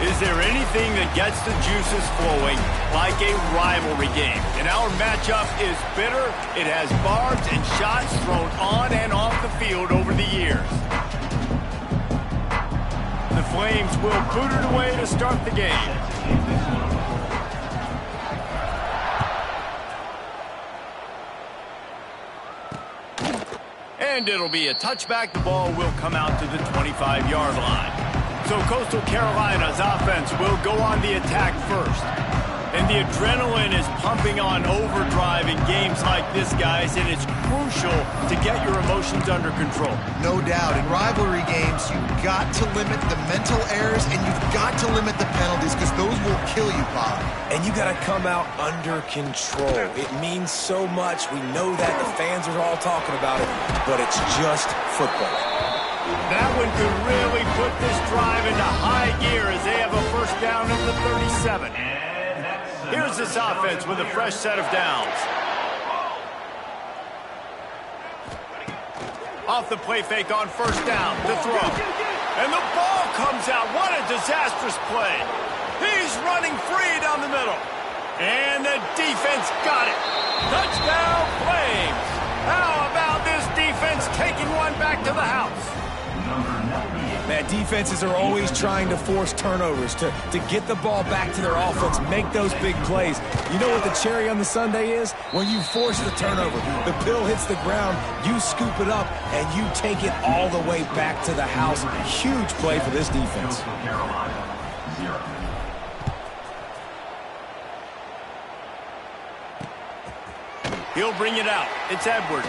Is there anything that gets the juices flowing like a rivalry game? And our matchup is bitter. It has barbs and shots thrown on and off the field over the years. The Flames will boot it away to start the game. And it'll be a touchback. The ball will come out to the 25-yard line. So Coastal Carolina's offense will go on the attack first. And the adrenaline is pumping on overdrive in games like this, guys, and it's crucial to get your emotions under control. No doubt. In rivalry games, you've got to limit the mental errors and you've got to limit the penalties because those will kill you, Bob. And you got to come out under control. It means so much. We know that. The fans are all talking about it, but it's just football. That one could really put this drive into high gear as they have a first down at the 37. Here's this offense with a fresh set of downs. Off the play fake on first down to throw. And the ball comes out. What a disastrous play. He's running free down the middle. And the defense got it. Touchdown, Flames. How about this defense taking one back to the house? Man, defenses are always trying to force turnovers, to get the ball back to their offense, make those big plays. You know what the cherry on the sundae is? When you force the turnover, the pill hits the ground, you scoop it up, and you take it all the way back to the house. Huge play for this defense. He'll bring it out. It's Edwards.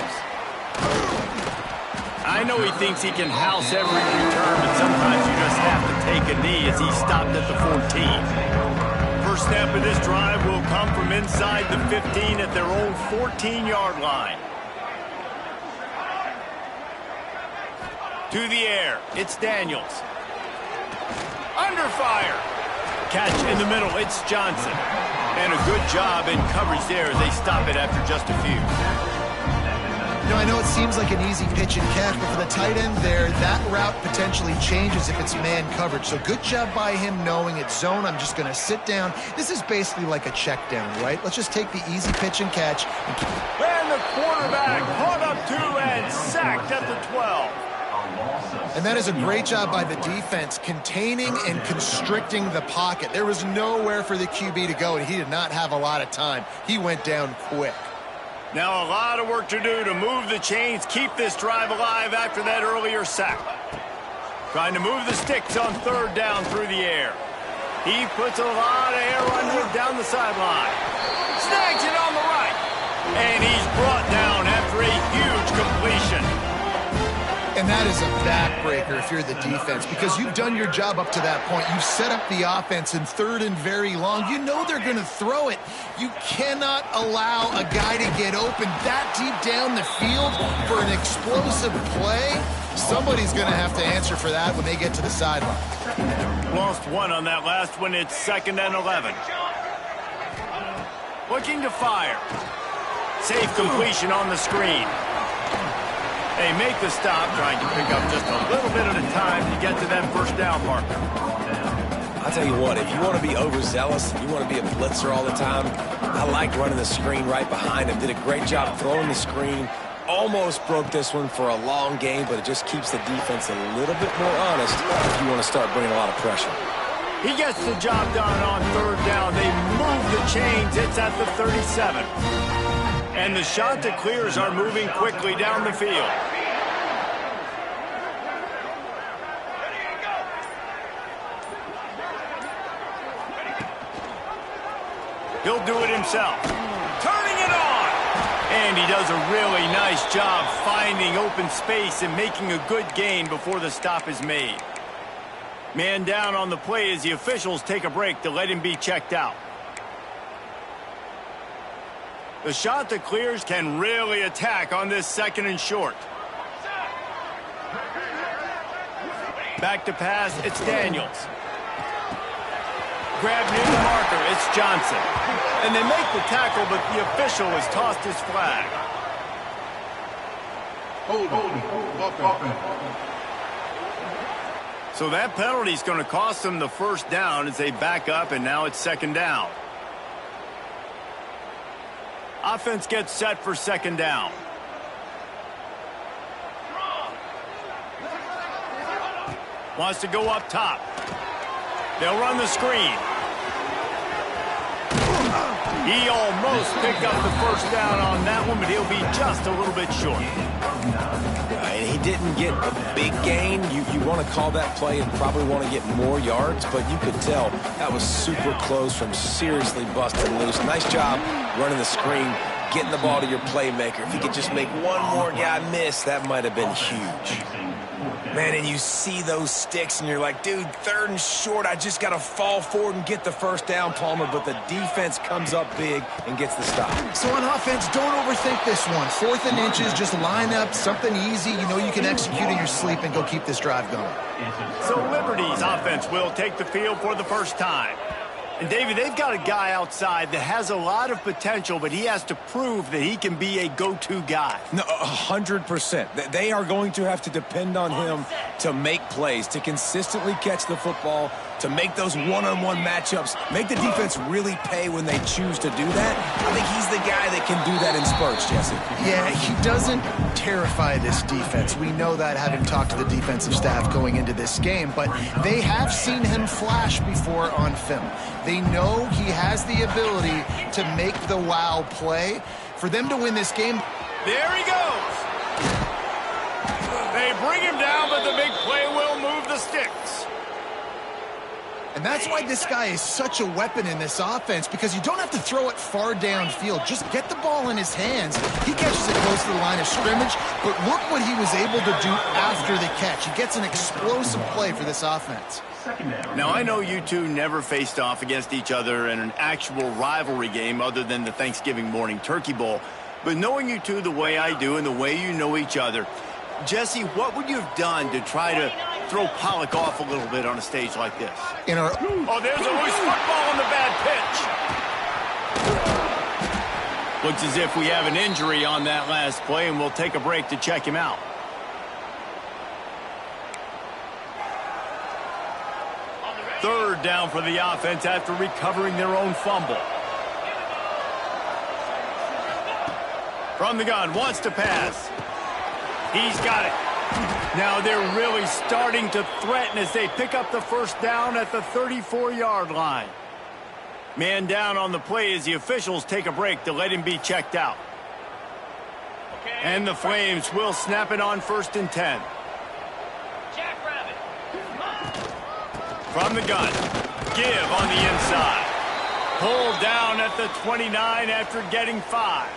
I know he thinks he can house every return, but sometimes you just have to take a knee as he stopped at the 14. First snap of this drive will come from inside the 15 at their own 14-yard line. To the air, it's Daniels. Under fire. Catch in the middle, it's Johnson. And a good job in coverage there as they stop it after just a few. You know, I know it seems like an easy pitch and catch, but for the tight end there, that route potentially changes if it's man coverage. So good job by him knowing it's zone. I'm just going to sit down. This is basically like a check down, right? Let's just take the easy pitch and catch. And the quarterback caught up to and sacked at the 12. And that is a great job by the defense, containing and constricting the pocket. There was nowhere for the QB to go, and he did not have a lot of time. He went down quick. Now a lot of work to do to move the chains, keep this drive alive after that earlier sack. Trying to move the sticks on third down through the air. He puts a lot of air under it down the sideline. Snags it on the right. And he's brought down after a huge completion. And that is a backbreaker if you're the defense, because you've done your job up to that point. You've set up the offense in third and very long. You know they're going to throw it. You cannot allow a guy to get open that deep down the field for an explosive play. Somebody's going to have to answer for that when they get to the sideline. Lost one on that last one. It's 2nd and 11. Looking to fire. Safe completion on the screen. They make the stop, trying to pick up just a little bit at a time to get to that first down marker. I'll tell you what, if you want to be overzealous, you want to be a blitzer all the time, I like running the screen right behind him. Did a great job throwing the screen. Almost broke this one for a long game, but it just keeps the defense a little bit more honest if you want to start bringing a lot of pressure. He gets the job done on third down. They move the chains. It's at the 37. And the Chanticleers are moving quickly down the field. He'll do it himself. Turning it on! And he does a really nice job finding open space and making a good gain before the stop is made. Man down on the play as the officials take a break to let him be checked out. The Chanticleers can really attack on this 2nd and short. Back to pass, it's Daniels. Grab near the marker, it's Johnson. And they make the tackle, but the official has tossed his flag. So that penalty is going to cost them the first down as they back up, and now it's second down. Offense gets set for second down. Wants to go up top. They'll run the screen. He almost picked up the first down on that one, but he'll be just a little bit short. He didn't get a big gain. You want to call that play and probably want to get more yards, but you could tell that was super close from seriously busting loose. Nice job running the screen, getting the ball to your playmaker. If he could just make one more guy miss, that might have been huge. Man, and you see those sticks, and you're like, dude, third and short, I just got to fall forward and get the first down, Palmer, but the defense comes up big and gets the stop. So on offense, don't overthink this one. 4th and inches, just line up, something easy. You know you can execute in your sleep and go keep this drive going. So Liberty's offense will take the field for the first time. And, David, they've got a guy outside that has a lot of potential, but he has to prove that he can be a go-to guy. No, 100%. They are going to have to depend on him to make plays, to consistently catch the football, to make those one-on-one matchups, make the defense really pay when they choose to do that. I think he's the guy that can do that in spurts, Jesse. Yeah, he doesn't terrify this defense. We know that, having talked to the defensive staff going into this game, but they have seen him flash before on film. They know he has the ability to make the wow play. For them to win this game... There he goes! They bring him down, but the big play will move the sticks. And that's why this guy is such a weapon in this offense, because you don't have to throw it far downfield. Just get the ball in his hands. He catches it close to the line of scrimmage, but look what he was able to do after the catch. He gets an explosive play for this offense. Now, I know you two never faced off against each other in an actual rivalry game other than the Thanksgiving morning Turkey Bowl, but knowing you two the way I do and the way you know each other, Jesse, what would you have done to try to throw Pollock off a little bit on a stage like this? Oh, there's a loose football on the bad pitch. Looks as if we have an injury on that last play, and we'll take a break to check him out. Third down for the offense after recovering their own fumble. From the gun, wants to pass. He's got it. Now they're really starting to threaten as they pick up the first down at the 34-yard line. Man down on the play as the officials take a break to let him be checked out. And the Flames will snap it on 1st and 10. From the gun, give on the inside. Pulled down at the 29 after getting 5.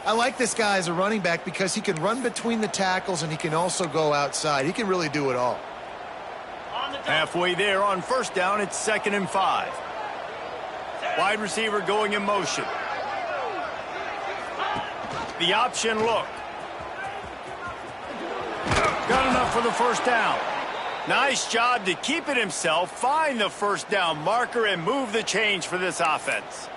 I like this guy as a running back because he can run between the tackles and he can also go outside. He can really do it all. Halfway there on first down, it's 2nd and 5. Wide receiver going in motion. The option look. Got enough for the first down. Nice job to keep it himself, find the first down marker, and move the change for this offense.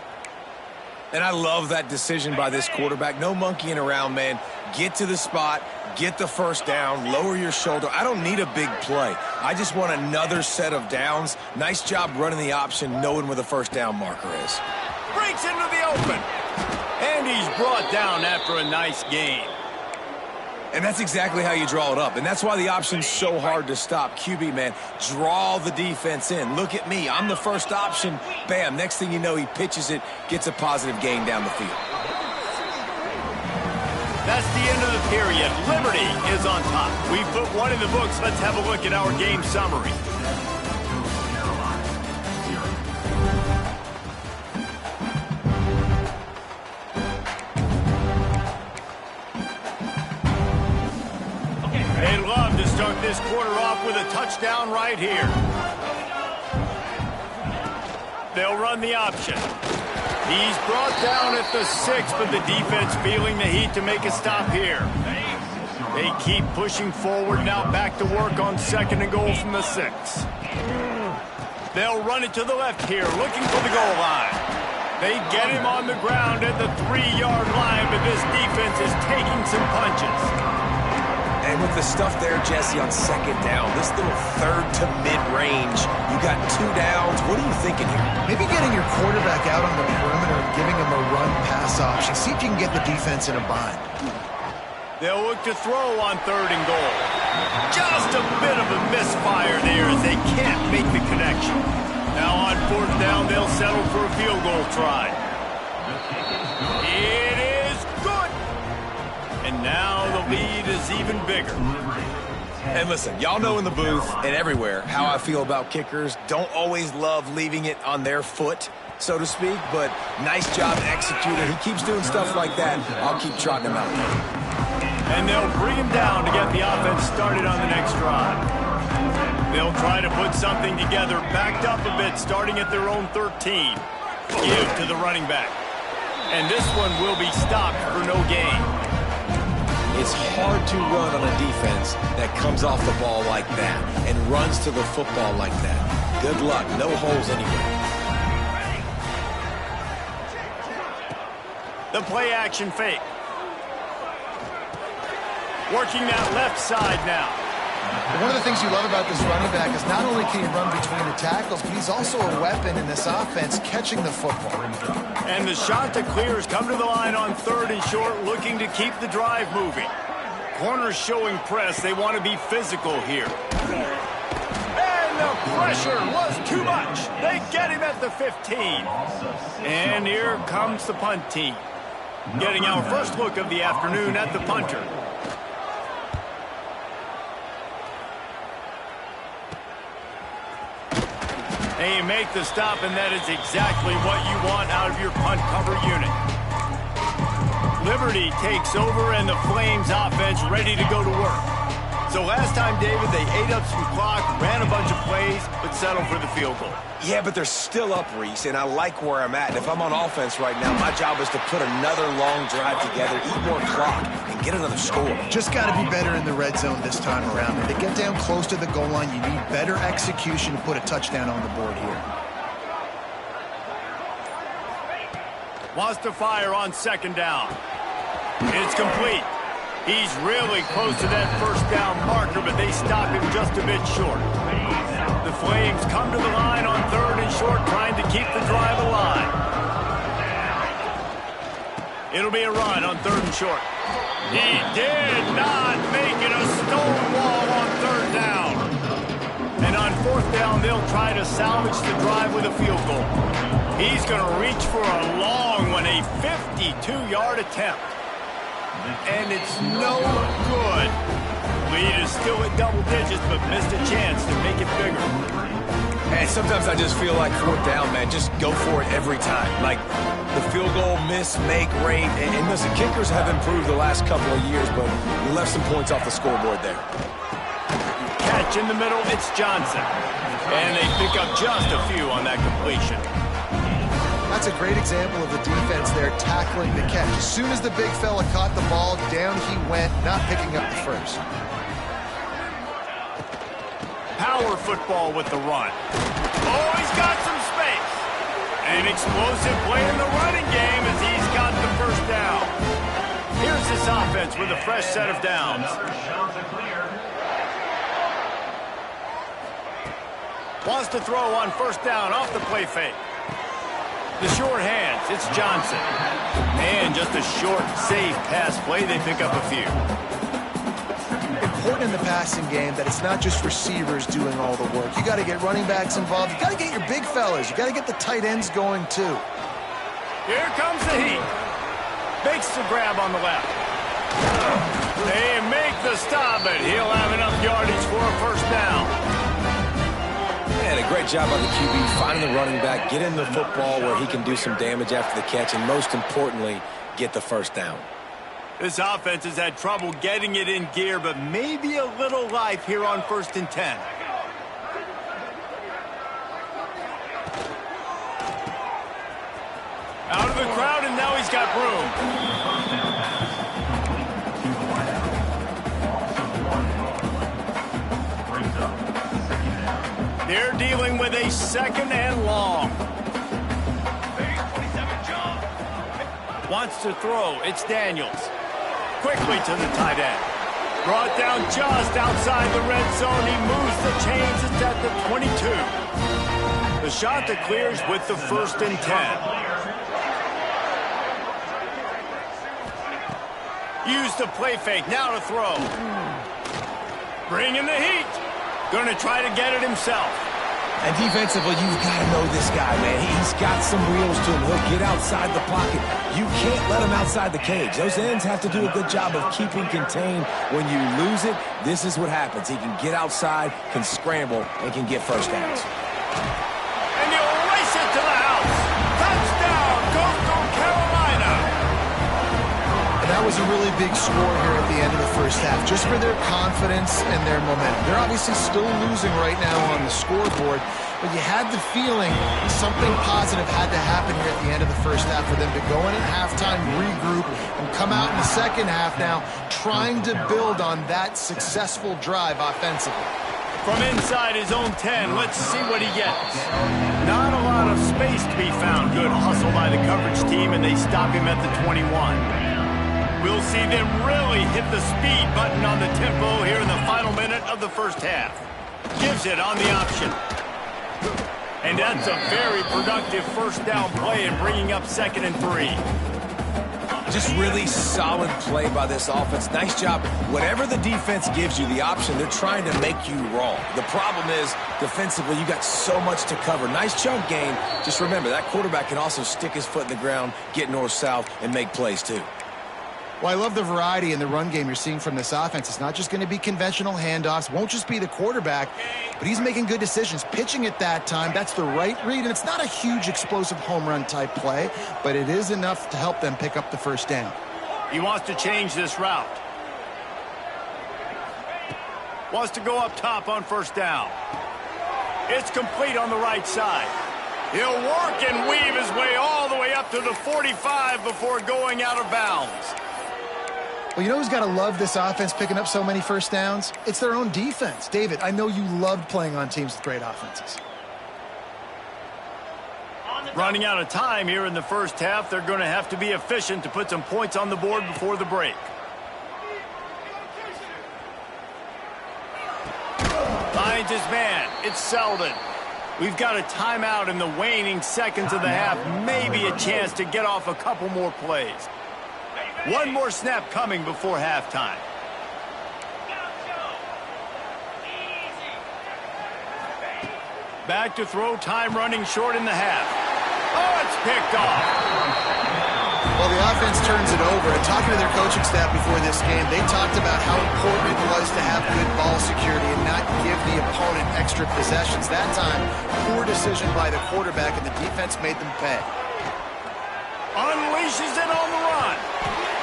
And I love that decision by this quarterback. No monkeying around, man. Get to the spot, get the first down, lower your shoulder. I don't need a big play. I just want another set of downs. Nice job running the option, knowing where the first down marker is. Breaks into the open. And he's brought down after a nice gain. And that's exactly how you draw it up. And that's why the option's so hard to stop. QB, man, draw the defense in. Look at me. I'm the first option. Bam. Next thing you know, he pitches it, gets a positive gain down the field. That's the end of the period. Liberty is on top. We put one in the books. Let's have a look at our game summary. They'd love to start this quarter off with a touchdown right here. They'll run the option. He's brought down at the 6, but the defense feeling the heat to make a stop here. They keep pushing forward, now back to work on 2nd and goal from the 6. They'll run it to the left here, looking for the goal line. They get him on the ground at the 3-yard line, but this defense is taking some punches. And with the stuff there, Jesse, on second down, this little third to mid-range, you got 2 downs. What are you thinking here? Maybe getting your quarterback out on the perimeter and giving him a run-pass option. See if you can get the defense in a bind. They'll look to throw on 3rd and goal. Just a bit of a misfire there as they can't make the connection. Now on 4th down, they'll settle for a field goal try. It is good. And now the lead is even bigger. And listen, y'all know in the booth and everywhere how I feel about kickers. Don't always love leaving it on their foot, so to speak, but nice job executing. He keeps doing stuff like that. I'll keep trotting him out. And they'll bring him down to get the offense started on the next drive. They'll try to put something together, backed up a bit, starting at their own 13. Give to the running back. And this one will be stopped for no gain. It's hard to run on a defense that comes off the ball like that and runs to the football like that. Good luck. No holes anywhere. The play action fake. Working that left side now. One of the things you love about this running back is not only can he run between the tackles, but he's also a weapon in this offense catching the football. And the shot to clear has come to the line on 3rd and short, looking to keep the drive moving. Corners showing press. They want to be physical here. And the pressure was too much. They get him at the 15. And here comes the punt team. Getting our first look of the afternoon at the punter. They make the stop, and that is exactly what you want out of your punt cover unit. Liberty takes over, and the Flames offense ready to go to work. So last time, David, they ate up some clock, ran a bunch of plays, but settled for the field goal. Yeah, but they're still up, Reese, and I like where I'm at. And if I'm on offense right now, my job is to put another long drive together, eat more clock, and get another score. Just got to be better in the red zone this time around. If they get down close to the goal line, you need better execution to put a touchdown on the board here. Wants to fire on 2nd down. It's complete. He's really close to that 1st down marker, but they stop him just a bit short. The Flames come to the line on 3rd and short, trying to keep the drive alive. It'll be a run on 3rd and short. He did not make it a stone wall on 3rd down. And on 4th down, they'll try to salvage the drive with a field goal. He's going to reach for a long one, a 52-yard attempt. And it's no good. Lead is still at double digits, but missed a chance to make it bigger. And sometimes I just feel like 4th down, man, just go for it every time. Like the field goal miss, make rate. And listen, kickers have improved the last couple of years, but you left some points off the scoreboard there. Catch in the middle, it's Johnson. And they pick up just a few on that completion. That's a great example of the defense there tackling the catch. As soon as the big fella caught the ball, down he went, not picking up the first. Power football with the run. Oh, he's got some space. An explosive play in the running game as he's got the 1st down. Here's this offense with a fresh set of downs. Wants to throw on 1st down off the play fake. The short hands, it's Johnson. And just a short, safe pass play, they pick up a few. Important in the passing game that it's not just receivers doing all the work. You got to get running backs involved. You got to get your big fellas. You got to get the tight ends going too. Here comes the heat. Makes the grab on the left. They make the stop, but he'll have enough yardage for a 1st down. And a great job on the QB, finding the running back, getting the football where he can do some damage after the catch, and most importantly, get the 1st down. This offense has had trouble getting it in gear, but maybe a little life here on 1st and 10. Out of the crowd, and now he's got room. They're dealing with a 2nd and long. Wants to throw. It's Daniels. Quickly to the tight end. Brought down just outside the red zone. He moves the chains. It's at the 22. The shot that clears with the 1st and 10. Use the play fake. Now to throw. Bringing the heat. Going to try to get it himself. And defensively, you've got to know this guy, man. He's got some wheels to him. He'll get outside the pocket. You can't let him outside the cage. Those ends have to do a good job of keeping contained. When you lose it, this is what happens. He can get outside, can scramble, and can get first downs. And he'll race it to the house. Touchdown, Coastal Carolina. And that was a really big score here at the end of the first half, just for their confidence and their momentum. They're obviously still losing right now on the scoreboard, but you had the feeling something positive had to happen here at the end of the first half for them to go in at halftime, regroup, and come out in the second half now trying to build on that successful drive offensively. From inside his own 10, let's see what he gets. Not a lot of space to be found. Good hustle by the coverage team, and they stop him at the 21. We'll see them really hit the speed button on the tempo here in the final minute of the first half. Gives it on the option. And that's a very productive first down play in bringing up 2nd and 3. Just really solid play by this offense. Nice job. Whatever the defense gives you the option, they're trying to make you wrong. The problem is, defensively, you got so much to cover. Nice chunk game. Just remember, that quarterback can also stick his foot in the ground, get north-south, and make plays too. Well, I love the variety in the run game you're seeing from this offense. It's not just going to be conventional handoffs. Won't just be the quarterback, but he's making good decisions. Pitching at that time, that's the right read, and it's not a huge explosive home run type play, but it is enough to help them pick up the first down. He wants to change this route. Wants to go up top on first down. It's complete on the right side. He'll work and weave his way all the way up to the 45 before going out of bounds. Well, you know who's got to love this offense picking up so many first downs? It's their own defense. David, I know you loved playing on teams with great offenses. Running out of time here in the first half, they're going to have to be efficient to put some points on the board before the break. Finds his man. It's Selden. We've got a timeout in the waning seconds of the half. Maybe a chance to get off a couple more plays. One more snap coming before halftime. Back to throw, time running short in the half. Oh, it's picked off. Well, the offense turns it over, and talking to their coaching staff before this game, they talked about how important it was to have good ball security and not give the opponent extra possessions. That time, poor decision by the quarterback, and the defense made them pay. Unleashes it on the run.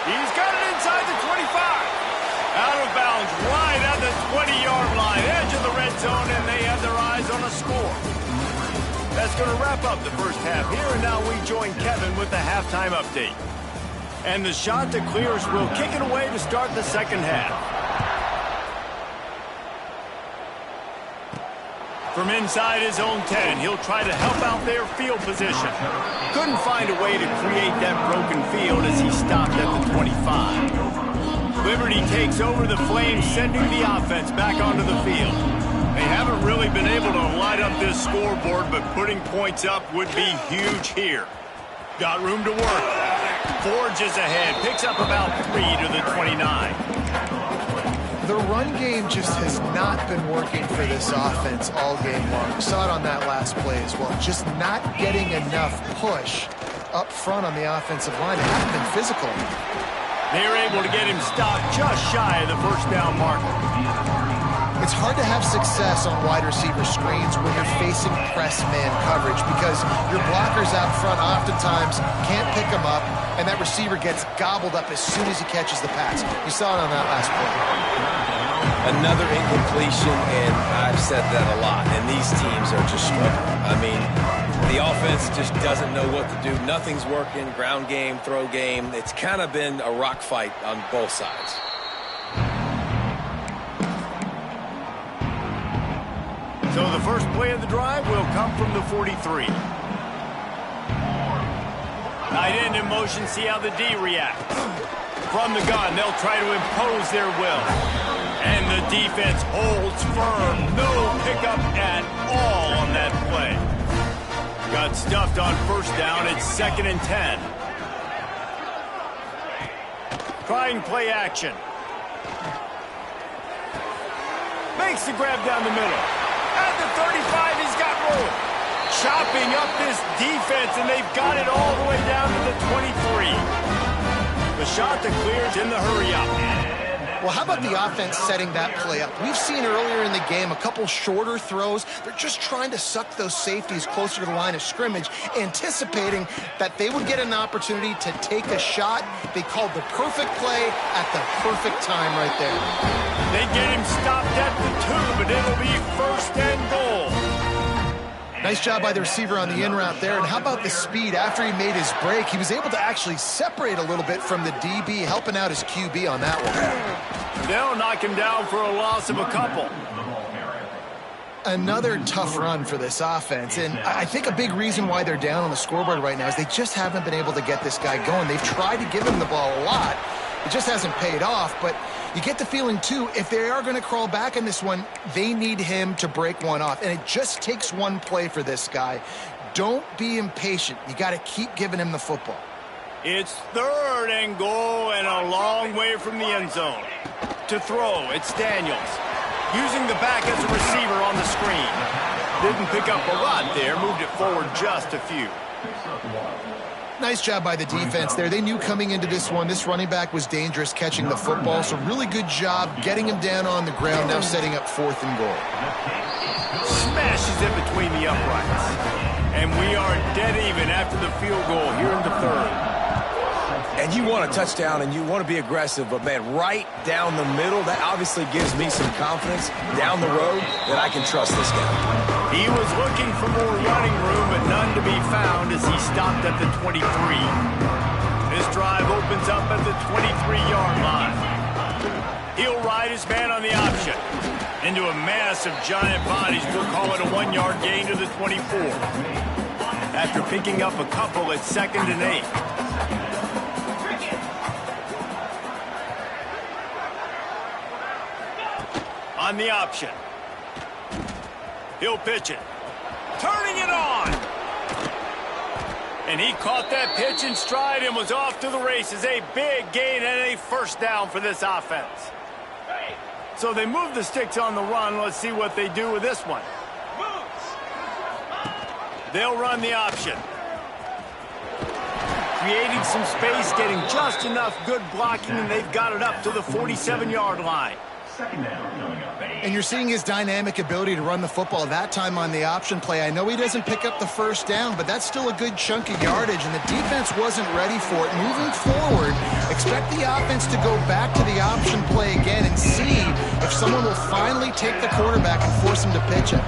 He's got it inside the 25. Out of bounds, right at the 20-yard line, edge of the red zone, and they have their eyes on a score. That's going to wrap up the first half here, and now we join Kevin with the halftime update. And the shot that clears will kick it away to start the second half. From inside his own 10, he'll try to help out their field position. Couldn't find a way to create that broken field as he stopped at the 25. Liberty takes over the Flames, sending the offense back onto the field. They haven't really been able to light up this scoreboard, but putting points up would be huge here. Got room to work. Forges ahead, picks up about 3 to the 29. The run game just has not been working for this offense all game long. We saw it on that last play as well. Just not getting enough push up front on the offensive line. They haven't been physical. They're able to get him stopped just shy of the first down marker. It's hard to have success on wide receiver screens when you're facing press man coverage because your blockers out front oftentimes can't pick them up, and that receiver gets gobbled up as soon as he catches the pass. You saw it on that last play. Another incompletion, and I've said that a lot, and these teams are just struggling. I mean, the offense just doesn't know what to do. Nothing's working, ground game, throw game. It's kind of been a rock fight on both sides. So the first play of the drive will come from the 43. Tight end in motion, see how the D reacts. From the gun, they'll try to impose their will. And the defense holds firm. No pickup at all on that play. Got stuffed on first down. It's 2nd and 10. Trying play action. Makes the grab down the middle. At the 35, he's got room. Chopping up this defense, and they've got it all the way down to the 23. The shot that clears in the hurry-up. Well, how about the offense setting that play up? We've seen earlier in the game a couple shorter throws. They're just trying to suck those safeties closer to the line of scrimmage, anticipating that they would get an opportunity to take a shot. They called the perfect play at the perfect time right there. They get him stopped at the 2, but it'll be 1st and goal. Nice job by the receiver on the in route there. And how about the speed? After he made his break, he was able to actually separate a little bit from the DB, helping out his QB on that one. They'll knock him down for a loss of a couple. Another tough run for this offense. And I think a big reason why they're down on the scoreboard right now is they just haven't been able to get this guy going. They've tried to give him the ball a lot. It just hasn't paid off. But you get the feeling, too, if they are going to crawl back in this one, they need him to break one off. And it just takes one play for this guy. Don't be impatient. You got to keep giving him the football. It's 3rd and goal and a long way from the end zone. To throw, it's Daniels. Using the back as a receiver on the screen. Didn't pick up a lot there. Moved it forward just a few. Nice job by the defense there. They knew coming into this one, this running back was dangerous catching the football, so really good job getting him down on the ground, now setting up 4th and goal. Smashes it between the uprights. And we are dead even after the field goal here in the 3rd. And you want a touchdown and you want to be aggressive, but, man, right down the middle, that obviously gives me some confidence down the road that I can trust this guy. He was looking for more running room, but none to be found as he stopped at the 23. This drive opens up at the 23-yard line. He'll ride his man on the option. Into a mass of giant bodies, we'll call it a 1-yard gain to the 24. After picking up a couple at 2nd and 8. On the option. He'll pitch it. Turning it on. And he caught that pitch in stride and was off to the races. A big gain and a 1st down for this offense. So they move the sticks on the run. Let's see what they do with this one. They'll run the option. Creating some space, getting just enough good blocking, and they've got it up to the 47-yard line. And you're seeing his dynamic ability to run the football that time on the option play. I know he doesn't pick up the 1st down, but that's still a good chunk of yardage, and the defense wasn't ready for it. Moving forward, expect the offense to go back to the option play again and see if someone will finally take the quarterback and force him to pitch it.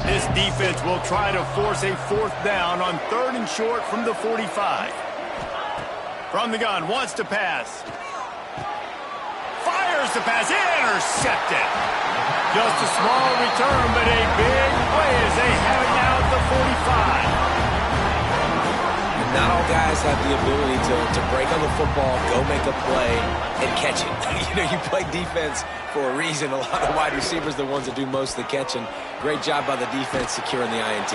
This defense will try to force a 4th down on 3rd and short from the 45. From the gun, wants to pass. Fires the pass, intercepted. Just a small return, but a big play as they have it now at the 45. Not all guys have the ability to break on the football, go make a play, and catch it. You play defense for a reason. A lot of wide receivers are the ones that do most of the catching. Great job by the defense securing the INT.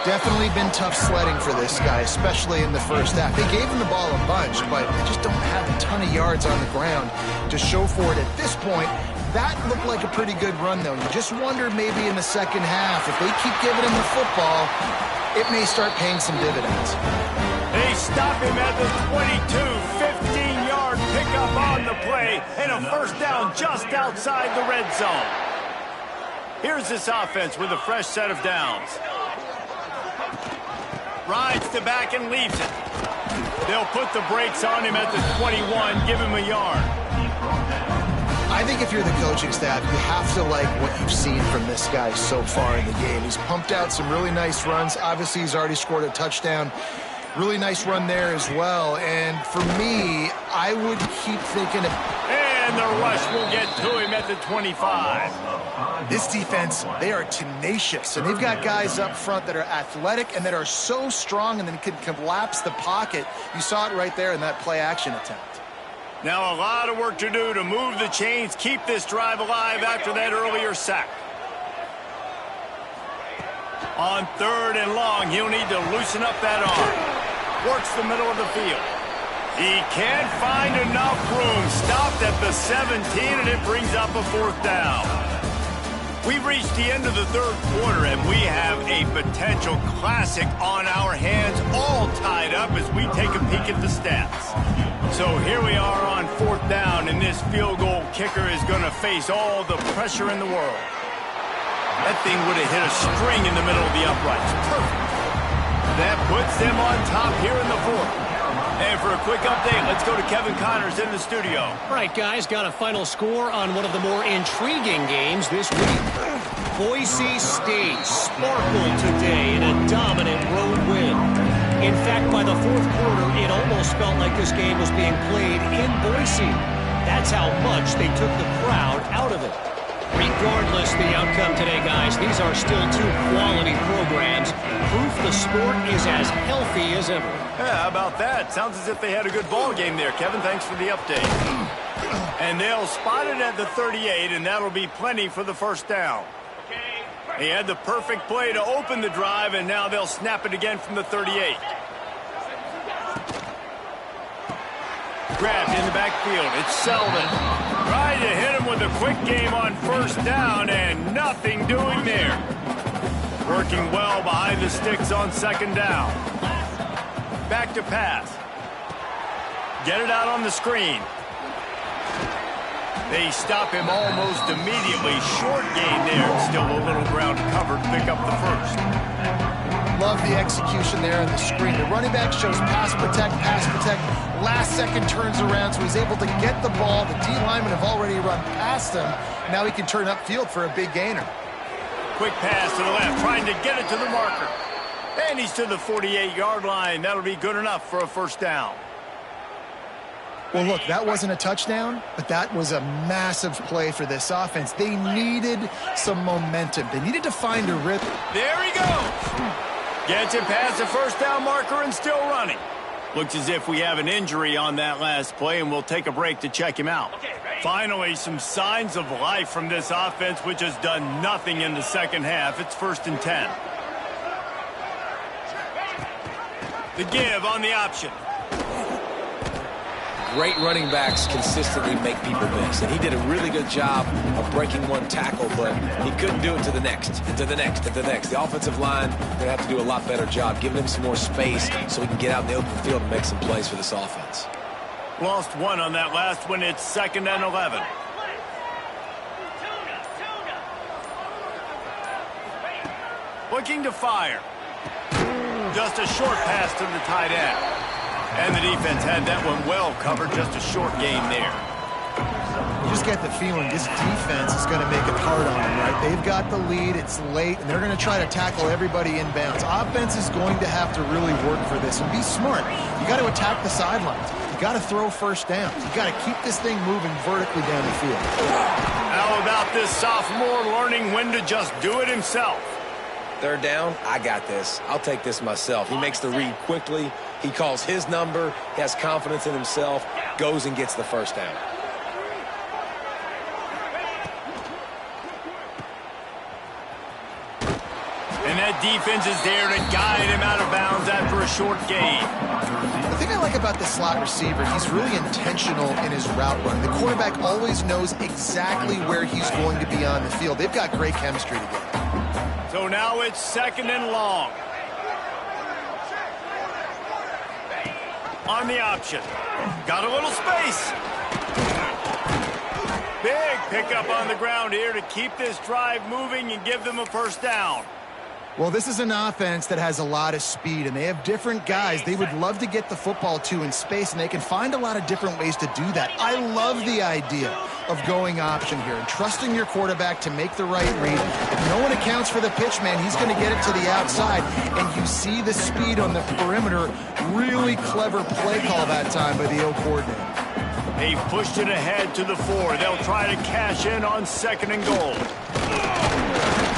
Definitely been tough sledding for this guy, especially in the first half. They gave him the ball a bunch, but they just don't have a ton of yards on the ground to show for it at this point. That looked like a pretty good run, though. You just wonder maybe in the second half, if they keep giving him the football, it may start paying some dividends. They stop him at the 22, 15-yard pickup on the play, and a 1st down just outside the red zone. Here's this offense with a fresh set of downs. Rides the back and leaves it. They'll put the brakes on him at the 21, give him a yard. I think if you're the coaching staff, you have to like what you've seen from this guy so far in the game. He's pumped out some really nice runs. Obviously, he's already scored a touchdown. Really nice run there as well. And for me, I would keep thinking of... And the rush will get to him at the 25. This defense, they are tenacious, and they've got guys up front that are athletic and that are so strong and then can collapse the pocket. You saw it right there in that play-action attempt. Now a lot of work to do to move the chains, keep this drive alive after that earlier sack. On 3rd and long, he'll need to loosen up that arm. Works the middle of the field. He can't find enough room. Stopped at the 17, and it brings up a 4th down. We've reached the end of the 3rd quarter, and we have a potential classic on our hands, all tied up as we take a peek at the stats. So here we are on 4th down, and this field goal kicker is going to face all the pressure in the world. That thing would have hit a string in the middle of the uprights. Perfect. That puts them on top here in the 4th. And for a quick update, let's go to Kevin Connors in the studio. All right, guys, got a final score on one of the more intriguing games this week. Boise State sparkled today in a dominant road win. In fact, by the 4th quarter, it almost felt like this game was being played in Boise. That's how much they took the crowd out of it. Regardless the outcome today, guys, these are still 2 quality programs. Proof the sport is as healthy as ever. Yeah, how about that? Sounds as if they had a good ball game there. Kevin, thanks for the update. And they'll spot it at the 38, and that'll be plenty for the 1st down. They had the perfect play to open the drive, and now they'll snap it again from the 38. Grabbed in the backfield. It's Selden. Tried to hit him with a quick game on 1st down, and nothing doing there. Working well behind the sticks on 2nd down. Back to pass. Get it out on the screen. They stop him almost immediately. Short gain there. Still a little ground covered. Pick up the 1st. Love the execution there on the screen. The running back shows pass protect, pass protect. Last second turns around, so he's able to get the ball. The D linemen have already run past him. Now he can turn upfield for a big gainer. Quick pass to the left, trying to get it to the marker. And he's to the 48-yard line. That'll be good enough for a 1st down. Well, look, that wasn't a touchdown, but that was a massive play for this offense. They needed some momentum. They needed to find a rhythm. There he goes. Gets it past the 1st down marker and still running. Looks as if we have an injury on that last play, and we'll take a break to check him out. Finally, some signs of life from this offense, which has done nothing in the 2nd half. It's 1st and 10. The give on the option. Great running backs consistently make people miss, and he did a really good job of breaking one tackle, but he couldn't do it to the next, and to the next, and to the next. The offensive line going to have to do a lot better job, giving him some more space so he can get out in the open field and make some plays for this offense. Lost 1 on that last one. It's 2nd and 11. Looking to fire. Just a short pass to the tight end. And the defense had that one well covered. Just a short gain there. You just get the feeling this defense is going to make it hard on them, right? They've got the lead. It's late, and they're going to try to tackle everybody inbounds. Offense is going to have to really work for this and be smart. You got to attack the sidelines. You got to throw 1st downs. You got to keep this thing moving vertically down the field. How about this sophomore learning when to just do it himself? 3rd down, I got this. I'll take this myself. He makes the read quickly. He calls his number. He has confidence in himself. Goes and gets the 1st down. And that defense is there to guide him out of bounds after a short gain. The thing I like about this slot receiver, he's really intentional in his route run. The quarterback always knows exactly where he's going to be on the field. They've got great chemistry together. So now it's 2nd and long. On the option. Got a little space. Big pickup on the ground here to keep this drive moving and give them a 1st down. Well, this is an offense that has a lot of speed, and they have different guys they would love to get the football to in space, and they can find a lot of different ways to do that. I love the idea of going option here and trusting your quarterback to make the right read. If no one accounts for the pitch, man, he's going to get it to the outside, and you see the speed on the perimeter. Really clever play call that time by the O coordinator. They pushed it ahead to the 4. They'll try to cash in on 2nd and goal.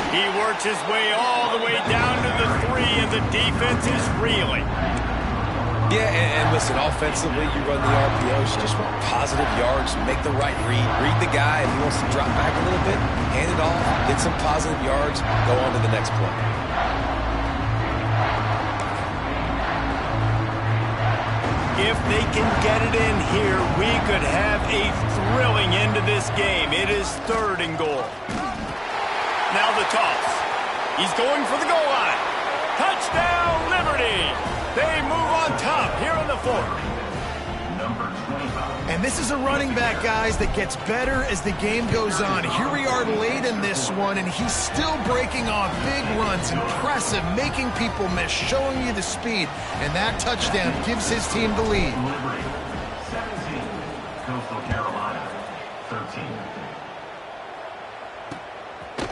He works his way all the way down to the 3, and the defense is reeling. Yeah, and listen, offensively, you run the RPOs, you just want positive yards, make the right read the guy. If he wants to drop back a little bit, hand it off, get some positive yards, go on to the next play. If they can get it in here, we could have a thrilling end to this game. It is 3rd and goal. Now the toss. He's going for the goal line. Touchdown, Liberty! They move on top here on the 4th. And this is a running back, guys, that gets better as the game goes on. Here we are late in this one, and he's still breaking off big runs. Impressive, making people miss, showing you the speed. And that touchdown gives his team the lead. Liberty, 17. Coastal Carolina, 13.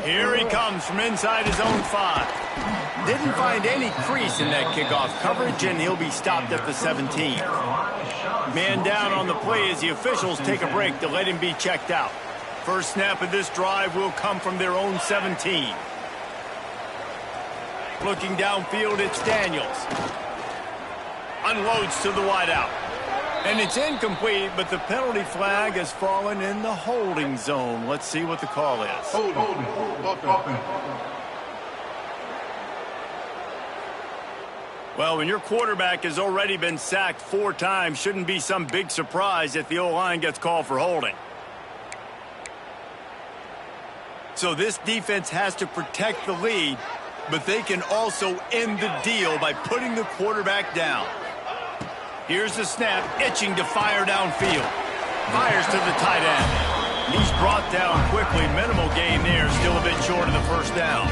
Here he comes from inside his own 5. Didn't find any crease in that kickoff coverage, and he'll be stopped at the 17. Man down on the play as the officials take a break to let him be checked out. First snap of this drive will come from their own 17. Looking downfield, it's Daniels. Unloads to the wideout. And it's incomplete, but the penalty flag has fallen in the holding zone. Let's see what the call is. Well, when your quarterback has already been sacked 4 times, shouldn't be some big surprise if the O-line gets called for holding. So this defense has to protect the lead, but they can also end the deal by putting the quarterback down. Here's the snap, itching to fire downfield. Fires to the tight end. He's brought down quickly. Minimal gain there, still a bit short of the first down.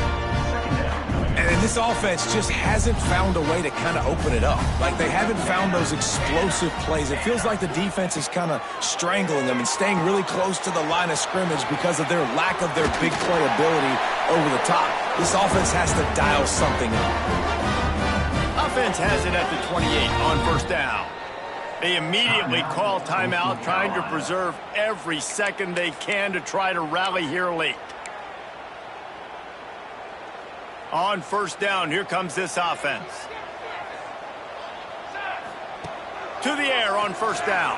And this offense just hasn't found a way to kind of open it up. Like, they haven't found those explosive plays. It feels like the defense is kind of strangling them and staying really close to the line of scrimmage because of their lack of their big play ability over the top. This offense has to dial something up. Offense has it at the 28 on first down. They immediately call timeout, trying to preserve every second they can to try to rally here late. On first down, here comes this offense. To the air on first down.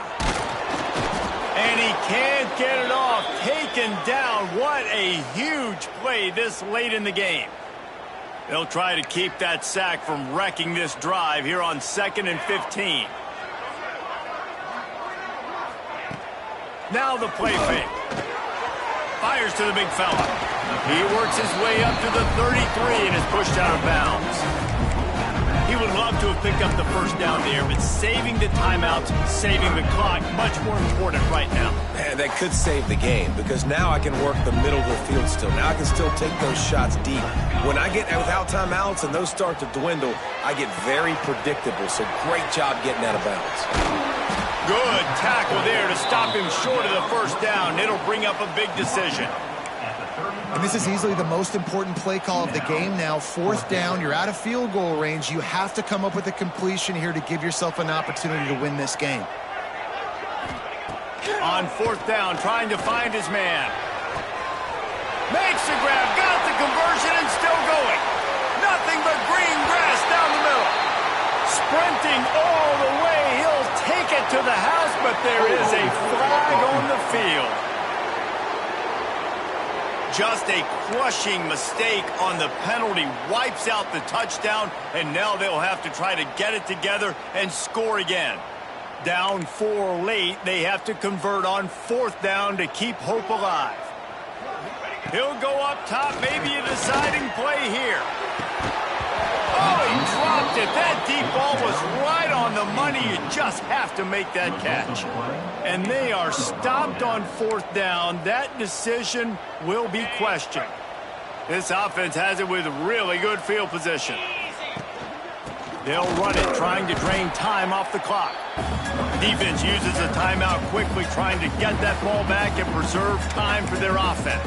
And he can't get it off. Taken down. What a huge play this late in the game. They'll try to keep that sack from wrecking this drive here on 2nd and 15. Now the play fake. Fires to the big fella. He works his way up to the 33 and is pushed out of bounds. He would love to have picked up the first down there, but saving the timeouts, saving the clock, much more important right now. Man, that could save the game because now I can work the middle of the field still. Now I can still take those shots deep. When I get without timeouts and those start to dwindle, I get very predictable. So great job getting out of bounds. Good tackle there to stop him short of the first down. It'll bring up a big decision. And this is easily the most important play call of the game now. 4th down, you're out of field goal range. You have to come up with a completion here to give yourself an opportunity to win this game. On 4th down, trying to find his man. Makes the grab, got the conversion, and still going. Nothing but green grass down the middle. Sprinting all the way, he'll take it to the house, but there is a flag on the field. Just a crushing mistake on the penalty, wipes out the touchdown, and now they'll have to try to get it together and score again. Down 4 late, they have to convert on 4th down to keep hope alive. He'll go up top, maybe a deciding play here. Oh, he dropped it. That deep ball was right on the money. You just have to make that catch. And they are stopped on 4th down. That decision will be questioned. This offense has it with really good field position. They'll run it, trying to drain time off the clock. Defense uses a timeout quickly, trying to get that ball back and preserve time for their offense.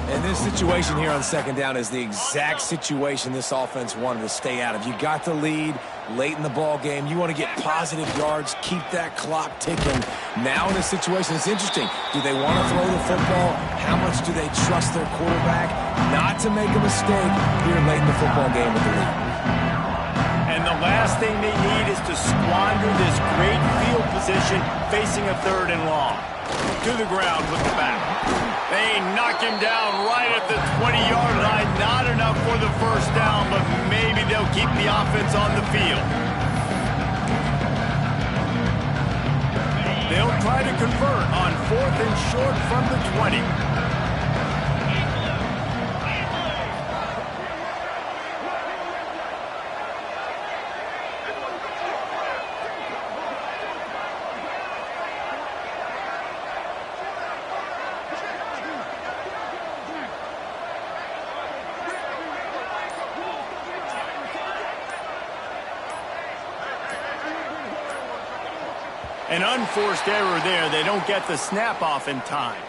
And this situation here on 2nd down is the exact situation this offense wanted to stay out of. You got the lead late in the ball game. You want to get positive yards, keep that clock ticking. Now in this situation, it's interesting. Do they want to throw the football? How much do they trust their quarterback not to make a mistake here late in the football game with the lead? And And the last thing they need is to squander this great field position facing a 3rd and long. To the ground with the back. They knock him down right at the 20-yard line. Not enough for the first down, but maybe they'll keep the offense on the field. They'll try to convert on 4th and short from the 20. An unforced error there. They don't get the snap off in time.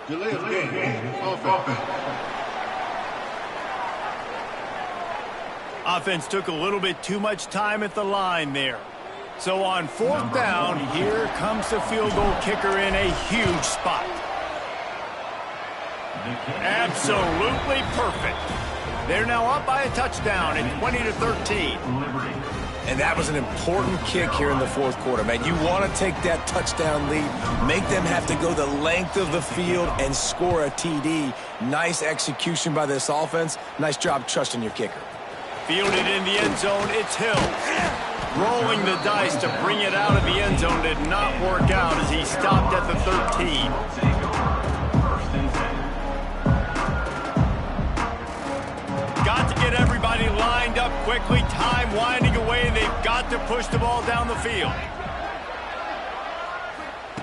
Delay of game. Offense. Offense took a little bit too much time at the line there. So on 4th down, here comes the field goal kicker in a huge spot. Absolutely perfect. They're now up by a touchdown at 20-13. And that was an important kick here in the 4th quarter, man. You want to take that touchdown lead, make them have to go the length of the field and score a TD. Nice execution by this offense. Nice job trusting your kicker. Fielded in the end zone, it's Hill. Rolling the dice to bring it out of the end zone did not work out as he stopped at the 13. Got to get everybody lined up quickly. Time winding away. They've got to push the ball down the field.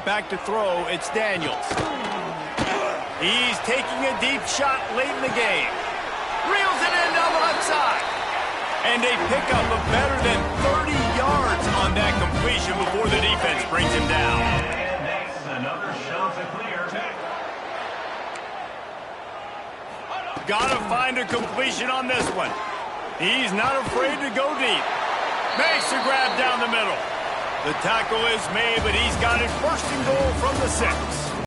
Back to throw. It's Daniels. He's taking a deep shot late in the game. Reels it in down the left side. And they pick up a better than 30 yards on that completion before the defense brings him down. And next, another shot to clear. Gotta find a completion on this one. He's not afraid to go deep. Makes a grab down the middle. The tackle is made, but he's got it 1st and goal from the 6.